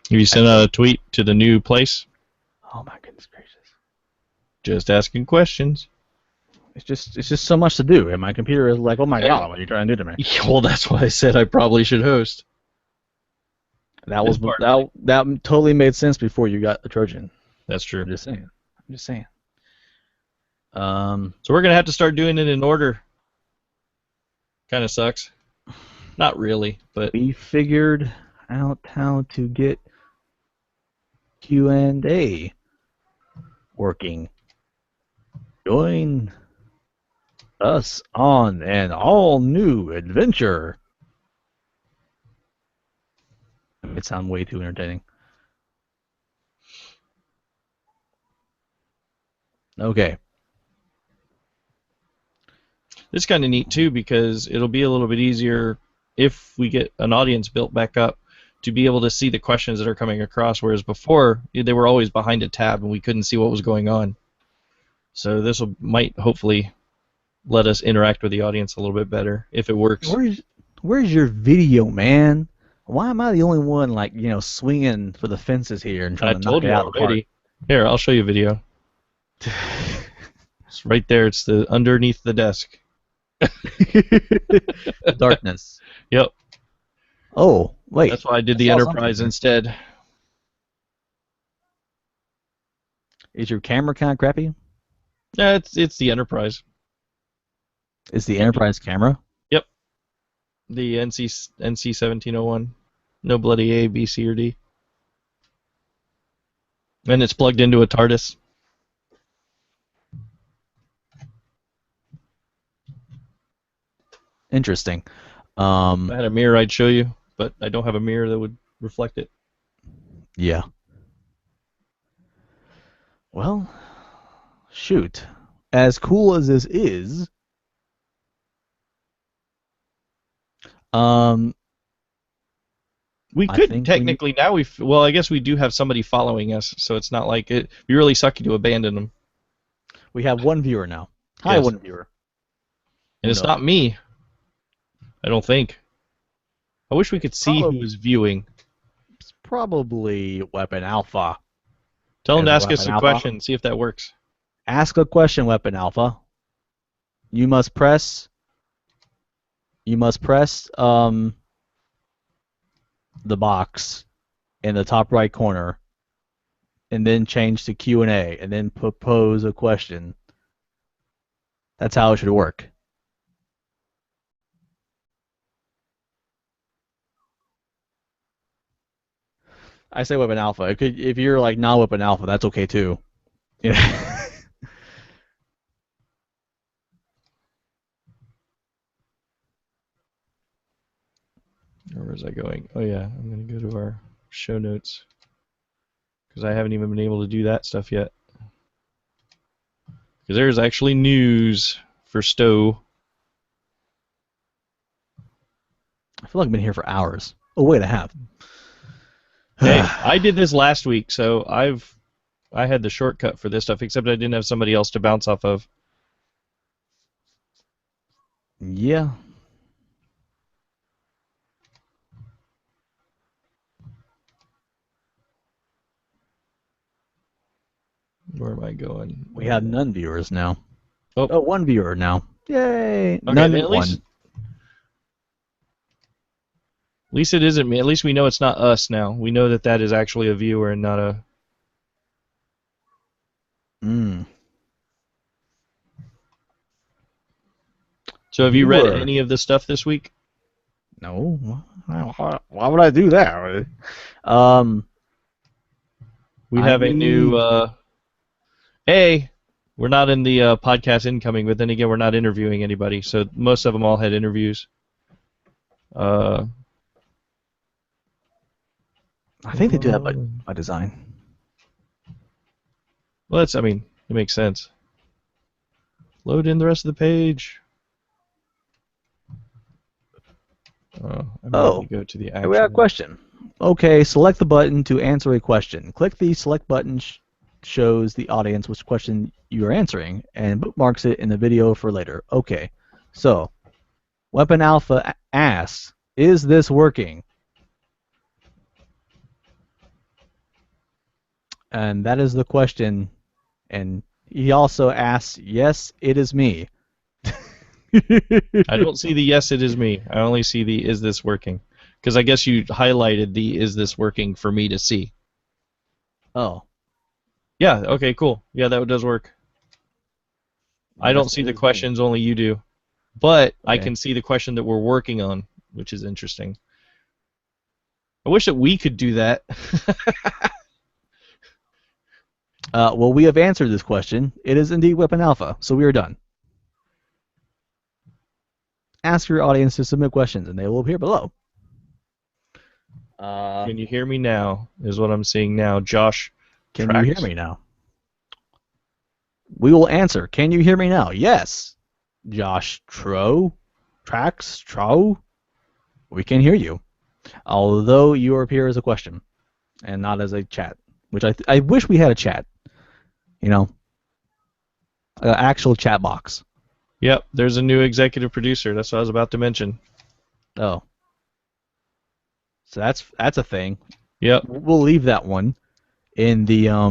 Have you sent out a tweet to the new place? Oh my goodness gracious! Just asking questions. It's just so much to do, and my computer is like, oh my god, what are you trying to do to me? Yeah, well, that's why I said I probably should host. That This was part. that totally made sense before you got the Trojan. That's true. I'm just saying. I'm just saying. So we're gonna have to start doing it in order. Kind of sucks. Not really, but We figured out how to get Q&A working. Join us on an all-new adventure. It sounds way too entertaining. Okay. it's kind of neat too because it'll be a little bit easier if we get an audience built back up to be able to see the questions that are coming across, whereas before they were always behind a tab and we couldn't see what was going on. So this might hopefully let us interact with the audience a little bit better if it works. Where's your video, man? Why am I the only one, like, swinging for the fences here and trying to knock it out of the park? Here, I'll show you a video. It's right there. It's underneath the desk. Darkness. Yep. Oh, wait. That's why I did the Enterprise instead. Is your camera kind of crappy? Yeah, it's the Enterprise. It's the Enterprise camera? Yep. The NC 1701. No bloody A, B, C, or D. And it's plugged into a TARDIS. Interesting. If I had a mirror, I'd show you, but I don't have a mirror that would reflect it. Yeah. Well, shoot. As cool as this is, we could technically now well, I guess we do have somebody following us, so it's not like it'd be really sucky to abandon them. We have one viewer now. Hi, Yes. one viewer. And it's not me. I don't think. I wish we could see who is viewing. It's probably Weapon Alpha. Tell him to ask us a question, see if that works. Ask a question, Weapon Alpha. You must press the box in the top right corner, and then change to Q&A, and then propose a question. That's how it should work. I say Weapon Alpha. If you're like not Weapon Alpha, that's okay too. Yeah. Where was I going? Oh yeah, I'm going to go to our show notes because I haven't even been able to do that stuff yet. Because there's actually news for Stowe. I feel like I've been here for hours. Oh wait, I have. Hey, I did this last week, so I had the shortcut for this stuff, except I didn't have somebody else to bounce off of. Yeah. Where am I going? We have none viewers now. Oh, one viewer now. Yay! Okay, none at one. At least it isn't me. At least we know it's not us now. We know that is actually a viewer and not a... So have you read any of the stuff this week? No. Why would I do that? We have a new... we're not in the podcast incoming, but then again, we're not interviewing anybody, so most of them all had interviews. I think they do that by design. Well, it makes sense. Load in the rest of the page. Oh, go to the actual... we have a question. Okay, select the button to answer a question. Click the select button shows the audience which question you are answering and bookmarks it in the video for later. Okay, so Weapon Alpha asks, is this working? And that is the question. And he also asks, yes, it is me. I don't see the yes, it is me. I only see the is this working? Because I guess you highlighted the is this working for me to see. Oh. Yeah, okay, cool. Yeah, that does work. I don't Yes, see it the is me. questions, only you do. But I Okay. can see the question that we're working on, which is interesting. I wish that we could do that. Well, we have answered this question. It is indeed Weapon Alpha, so we are done. Ask your audience to submit questions, and they will appear below. Can you hear me now? Is what I'm seeing now. Josh Can you hear Trax. me now? We will answer. Can you hear me now? Yes. Josh Tro, we can hear you. Although you appear as a question and not as a chat, which I wish we had a chat. You know, an actual chat box. Yep, there's a new executive producer. That's what I was about to mention. Oh, so that's a thing. Yep. We'll leave that one in the I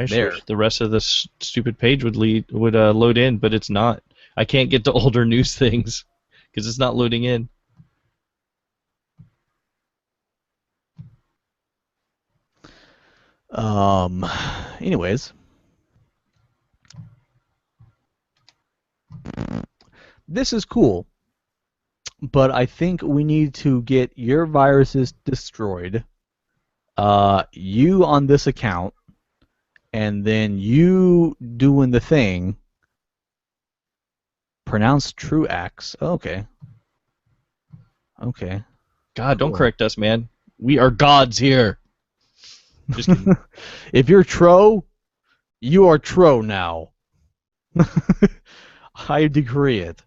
just there. wish the rest of this stupid page would load in, but it's not. I can't get to older news things because it's not loading in. Anyways, this is cool, but I think we need to get your viruses destroyed. You on this account, and then you doing the thing. Pronounce true acts. Okay. Okay. God, don't Cool. correct us, man. We are gods here. Just kidding. If you're Tro, you are Tro now. I decree it.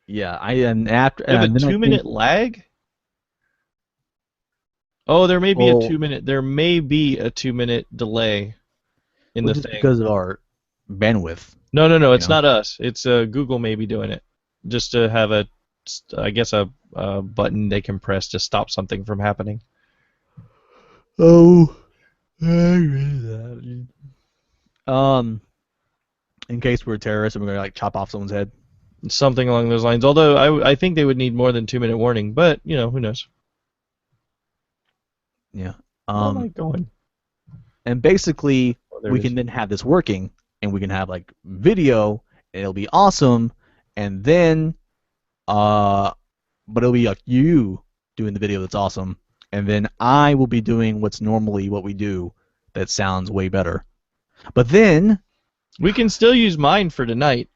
Yeah, I and after We have a and then I think 2 minute lag. Oh, there may be a well, 2 minute. There may be a 2 minute delay in the just thing. because of our bandwidth, No, no, no. you It's know. not us. It's Google maybe doing it, just to have I guess a button they can press to stop something from happening. Oh, I agree with that. In case we're terrorists and we're gonna like chop off someone's head. Something along those lines. Although I think they would need more than 2 minute warning, but who knows? Yeah. Where am I going? And basically Oh, there we it can is. then have this working, and we can have like video, and it'll be awesome, and then but it'll be like you doing the video that's awesome, and then I will be doing what's normally what we do that sounds way better. But then We can still use mine for tonight.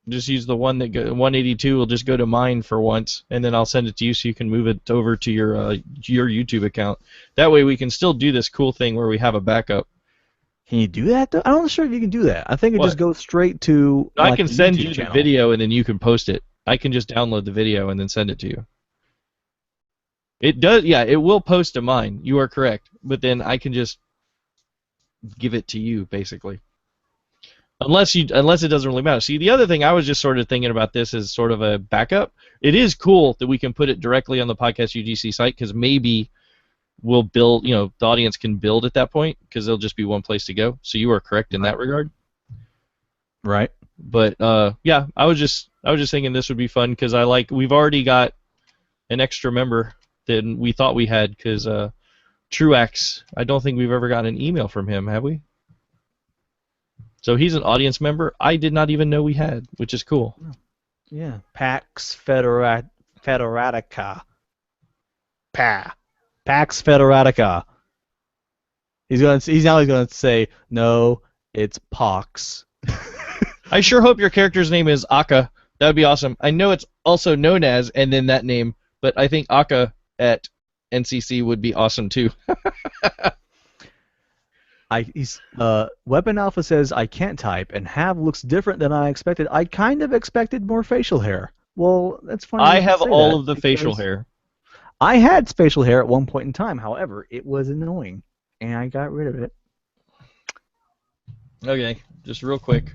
Just use the one that 182 will just go to mine for once, and then I'll send it to you so you can move it over to your YouTube account. That way we can still do this cool thing where we have a backup. can you do that though? I'm not sure if you can do that. I think it just What? goes straight to I like can the send YouTube you the channel. video and then you can post it. I can just download the video and then send it to you. It does, yeah, it will post to mine. You are correct. But then I can just give it to you, basically. Unless it doesn't really matter. See, the other thing I was just sort of thinking about this as sort of a backup. It is cool that we can put it directly on the podcast UGC site because maybe we'll build, the audience can build at that point because there'll just be one place to go. So you are correct in Right. that regard. Right. But yeah, I was just thinking this would be fun because we've already got an extra member than we thought we had because Truax, I don't think we've ever gotten an email from him, have we? So he's an audience member I did not even know we had, which is cool. Yeah. Federatica. Pax Federatica. He's now gonna say no, it's Pox. I sure hope your character's name is Akka. That would be awesome. I know it's also known as, and then that name, but I think Akka at NCC would be awesome too. Weapon Alpha says I can't type, and Have looks different than I expected. I kind of expected more facial hair. Well, that's funny I you should have say all that of the facial because hair. I had facial hair at one point in time. However, it was annoying, and I got rid of it. Okay, just real quick.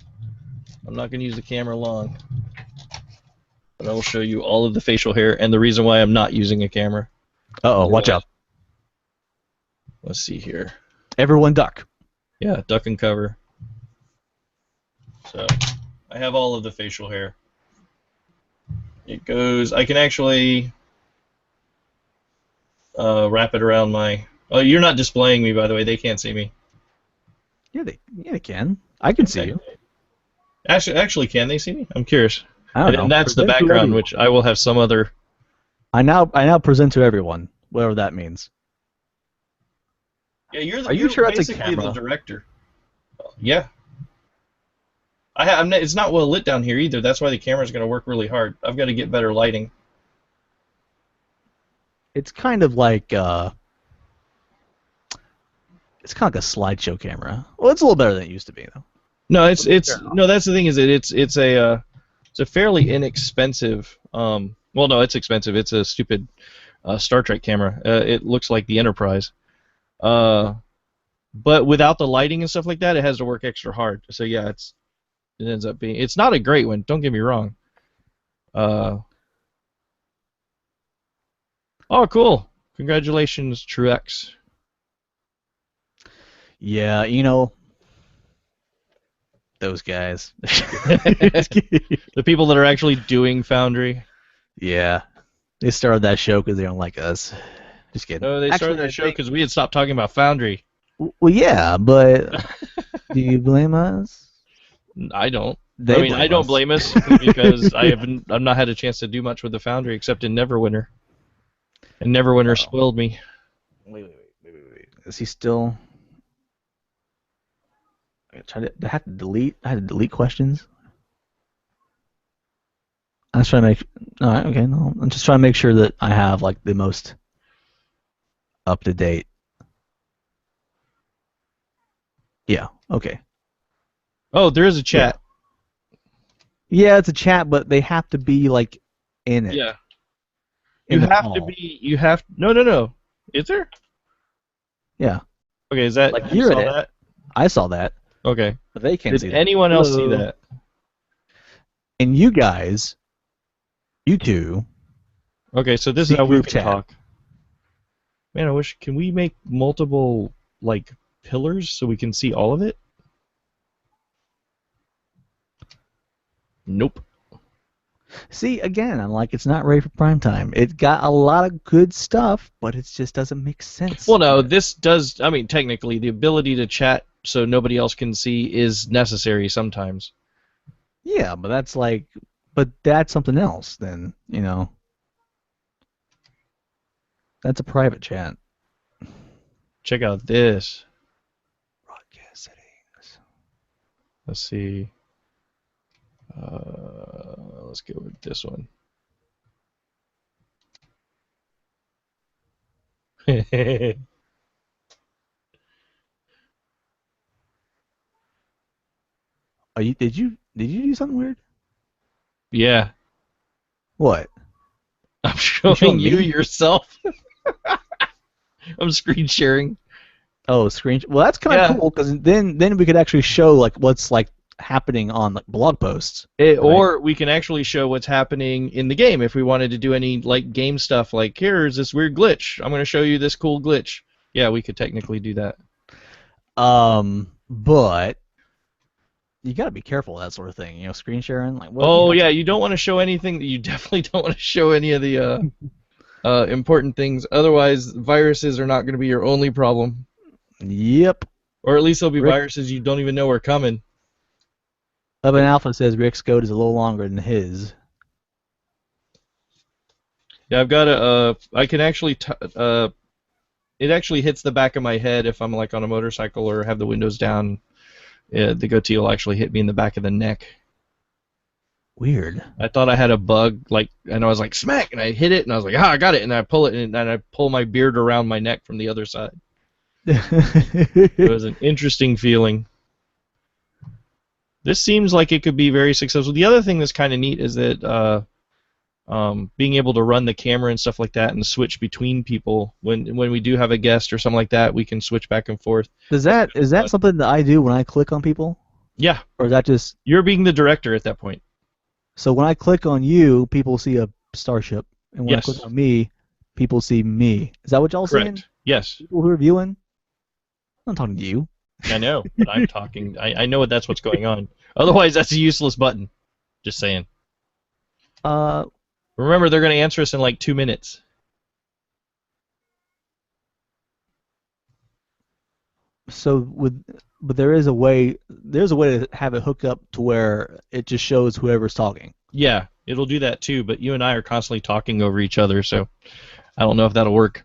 I'm not going to use the camera long, but I will show you all of the facial hair and the reason why I'm not using a camera. Uh-oh, watch out. Let's see here. Everyone duck. Yeah, duck and cover. So I have all of the facial hair. It goes. I can actually wrap it around my. Oh, you're not displaying me, by the way. They can't see me. Yeah, they can. I can see you. Actually, can they see me? I'm curious. I don't know. And that's the Present to background, everyone. which I will have some other. I now present to everyone, whatever that means. Yeah, Are you you're sure that's a basically the camera? director. Yeah. I'm not, it's not well lit down here either. That's why the camera's going to work really hard. I've got to get better lighting. It's kind of like a slideshow camera. Well, it's a little better than it used to be, though. No, Fair enough. no. That's the thing is that it's a fairly inexpensive. Well, no, it's expensive. It's a stupid Star Trek camera. It looks like the Enterprise. But without the lighting and stuff like that, it has to work extra hard. So yeah, it ends up being. It's not a great one. Don't get me wrong. Oh, cool! Congratulations, Truex. Yeah, those guys. The people that are actually doing Foundry. Yeah, they started that show because they don't like us. Just kidding. No, they started that show because we had stopped talking about Foundry. Well, yeah, but do you blame us? I don't. They I mean, blame I don't us. blame us because I've not had a chance to do much with the Foundry except in Neverwinter. And Neverwinter spoiled me. Wait. Is he still? I had to delete questions. I was trying to make. All right, okay, no, I'm just trying to make sure that I have like the most up to date. Yeah. Okay. Oh, there is a chat. Yeah, it's a chat, but they have to be like in it. Yeah. In You the have to call. be. You have. No. Is there? Yeah. Okay, is that? Like You you're saw in it. that? I saw that, Okay. but they can't see Did that. anyone else see Hello. that? And you guys, you two, Okay, so this see is how we group can chat. talk. Man, I wish. Can we make multiple like pillars so we can see all of it? Nope. See, again, I'm like, it's not ready for prime time. It got a lot of good stuff, but it just doesn't make sense. Well, no, this does. I mean, technically, the ability to chat so nobody else can see is necessary sometimes. Yeah, but that's something else. Then that's a private chat. Check out this. Broadcast settings. Let's see. Let's go with this one. Did you do something weird? Yeah, What? I'm showing showing you me? yourself. I'm screen sharing. Oh, screen. Well, that's kind of Yeah. cool because then we could actually show like what's like happening on like blog posts. Or we can actually show what's happening in the game if we wanted to do any like game stuff. Like here's this weird glitch. I'm going to show you this cool glitch. Yeah, we could technically do that. But you got to be careful with that sort of thing. Screen sharing. Like, what? Oh yeah, you don't want to show anything. You definitely don't want to show any of the important things. Otherwise, viruses are not going to be your only problem. Yep. Or at least there'll be Rick- viruses you don't even know are coming. Urban Alpha says Rick's code is a little longer than his. Yeah, I've got a. I can actually. It actually hits the back of my head if I'm like on a motorcycle or have the windows down. The goatee will actually hit me in the back of the neck. Weird. I thought I had a bug, and I was like smack, and I hit it, and I was like, I got it, and I pull it, and I pull my beard around my neck from the other side. It was an interesting feeling. This seems like it could be very successful. The other thing that's kind of neat is that being able to run the camera and stuff like that and switch between people when we do have a guest or something like that, we can switch back and forth. is that something that I do when I click on people, Yeah, or is that just you're being the director at that point. so when I click on you, people see a starship, and when Yes. I click on me, people see me. Is that what y'all saying? Correct. Yes. People who are viewing? I'm talking to you. I know, but I'm talking. I know that's what's going on. Otherwise, that's a useless button. Just saying. Uh, Remember, they're going to answer us in like 2 minutes. but there is a way. There's a way to have it hook up to where it just shows whoever's talking. Yeah, it'll do that too, but you and I are constantly talking over each other, so I don't know if that'll work.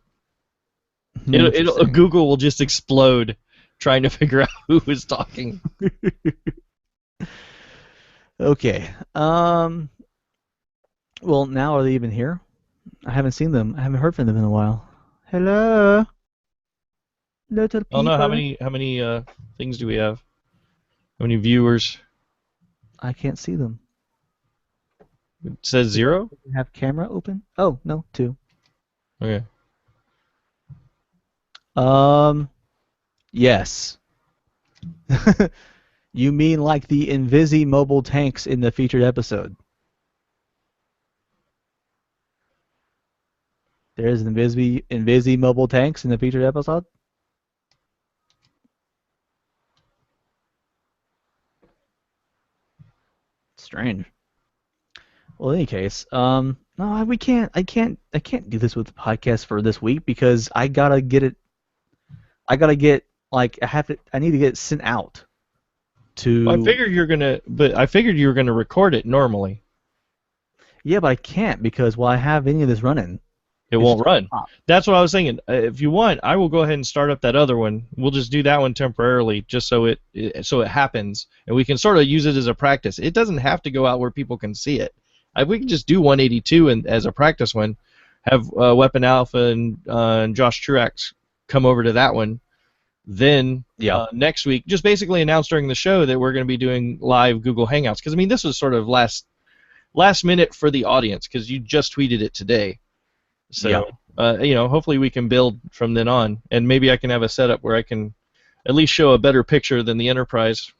Google will just explode trying to figure out who is talking. Okay. Well, now are they even here? I haven't seen them. I haven't heard from them in a while. Hello. Little people. I don't know how many things do we have? How many viewers? I can't see them. It says 0? Do you have camera open? Oh, no, 2. Okay. Yes. You mean like the Invisi mobile tanks in the featured episode? There's Invisi mobile tanks in the featured episode? Strange. Well, in any case, no, we can't. I can't do this with the podcast for this week because I gotta get it. I gotta get like I need to get it sent out. To. Well, I figured you were gonna record it normally. Yeah, but I can't because while I have any of this running, it won't run. That's what I was thinking. If you want, I will go ahead and start up that other one. We'll just do that one temporarily, just so it happens, and we can sort of use it as a practice. It doesn't have to go out where people can see it. We can just do 182 and as a practice one, have Weapon Alpha and Josh Truax come over to that one. Then next week, just basically announce during the show that we're going to be doing live Google Hangouts. Because I mean, this was sort of last minute for the audience because you just tweeted it today. So hopefully we can build from then on, and maybe I can have a setup where I can at least show a better picture than the Enterprise.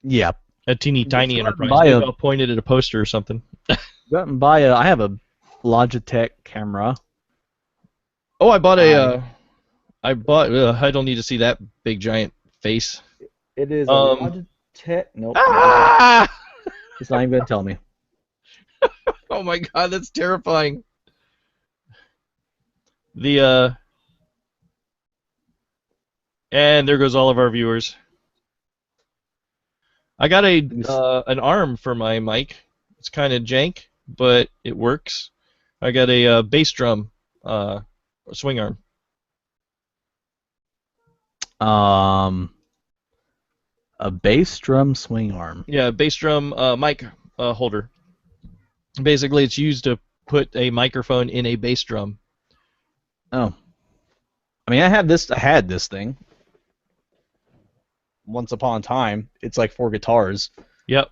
Yeah. A teeny tiny Enterprise. Maybe I'll point it at a poster or something. I have a Logitech camera. Oh, I bought I don't need to see that big giant face. It is a Logitech. Nope. Ah! It's not even gonna tell me. Oh my god, that's terrifying. And there goes all of our viewers. I got an arm for my mic. It's kind of jank, but it works. I got a bass drum swing arm. A bass drum swing arm. Yeah, bass drum mic holder. Basically, it's used to put a microphone in a bass drum. Oh. I mean, I had this thing. Once upon a time, it's like 4 guitars. Yep.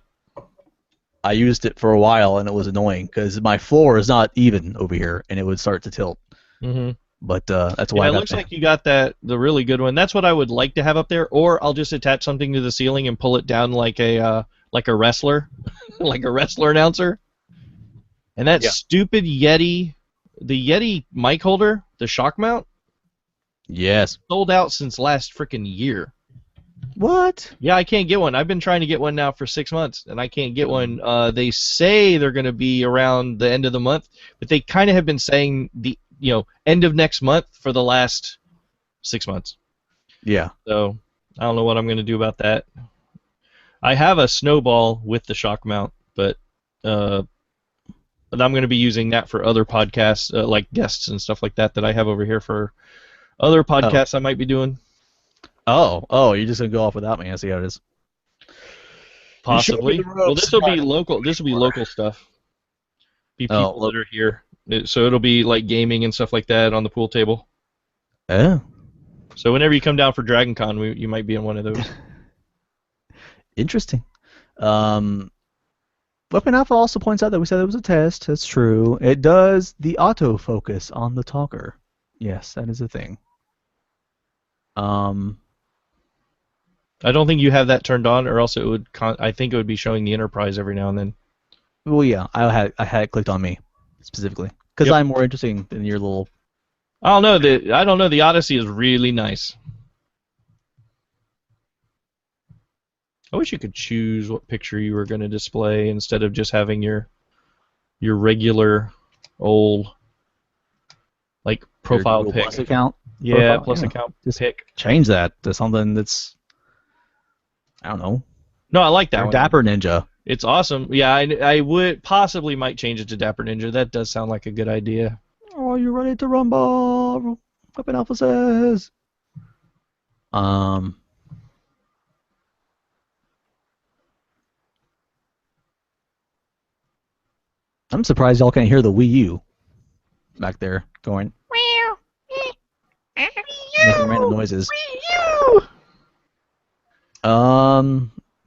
I used it for a while, and it was annoying because my floor is not even over here, and it would start to tilt. Mm-hmm. But that's why. It looks like you got the really good one. That's what I would like to have up there, or I'll just attach something to the ceiling and pull it down like a wrestler, like a wrestler announcer. And that stupid Yeti, the Yeti mic holder, the shock mount. Yes. Sold out since last freaking year. What? Yeah, I can't get one. I've been trying to get one now for 6 months, and I can't get one. They say they're going to be around the end of the month, but they kind of have been saying the end of next month for the last 6 months. Yeah. So I don't know what I'm going to do about that. I have a snowball with the shock mount, but I'm going to be using that for other podcasts, like guests and stuff like that I have over here for other podcasts I might be doing. Oh, you're just gonna go off without me. I see how it is. Possibly. Well, this will be local. This will be local stuff. Be people that are here, so it'll be like gaming and stuff like that on the pool table. Oh. So whenever you come down for Dragon Con, you might be in one of those. Interesting. Weapon Alpha also points out that we said it was a test. That's true. It does the autofocus on the talker. Yes, that is a thing. I don't think you have that turned on, or else it would. I think it would be showing the Enterprise every now and then. Well, yeah, I had it clicked on me specifically. Because Yep. I'm more interesting than your little. I don't know. The Odyssey is really nice. I wish you could choose what picture you were going to display instead of just having your regular old like Your profile Google pic. Plus account. Yeah, Profile? plus Yeah. account Just pic. change that to something that's, I don't know, No, I like that your one. Dapper Ninja. It's awesome. Yeah, I would possibly might change it to Dapper Ninja. That does sound like a good idea. Are you ready to rumble? Weapon Alpha says. Um. I'm surprised y'all can't hear the Wii U back there going, making random noises.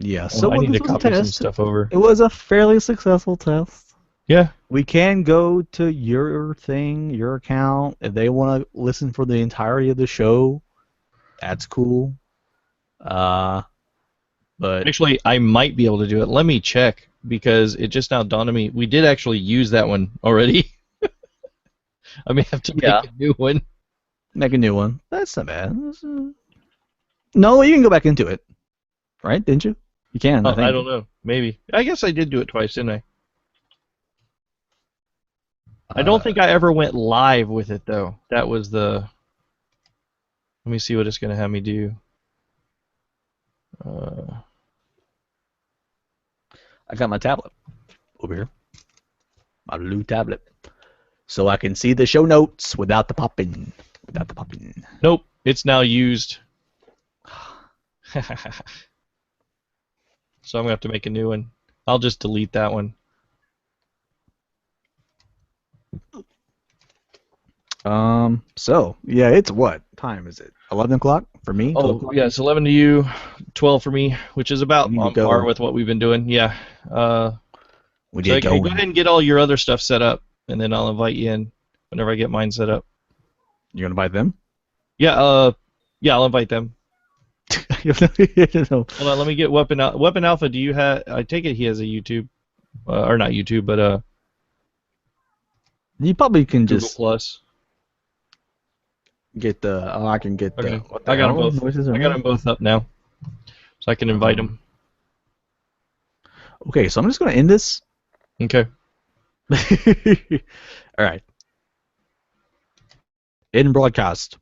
Yeah. So I need this to was a copy some test. stuff over. It was a fairly successful test. Yeah. We can go to your thing, your account, if they want to listen for the entirety of the show. That's cool. But Actually, I might be able to do it. Let me check because it just now dawned on me. We did actually use that one already. I may have to make Yeah. a new one. make a new one. That's not bad. No, you can go back into it, right? Didn't you? You can. I Oh, think. I don't know. Maybe. I guess I did do it twice, didn't I? I don't think I ever went live with it though. That was the. Let me see what it's going to have me do. I got my tablet over here. My blue tablet. So I can see the show notes without the popping. Nope, it's now used. So I'm gonna have to make a new one. I'll just delete that one. So yeah, it's what time is it? 11 o'clock for me. 12 Oh o'clock? yeah, it's 11 to you, 12 for me, which is about We need to on par go. with what we've been doing. Yeah. We So get go going. ahead and get all your other stuff set up, and then I'll invite you in whenever I get mine set up. You're gonna invite them? Yeah. Yeah, I'll invite them. No. Hold on, let me get Weapon Alpha. Weapon Alpha, do you have? I take it he has a YouTube, or not YouTube, but You probably can Google just Plus. get the. Oh, I can get the. Okay. What the I got them hell both. noises are I got made? them both up now, so I can invite them. Okay, so I'm just gonna end this. Okay. All right. End broadcast.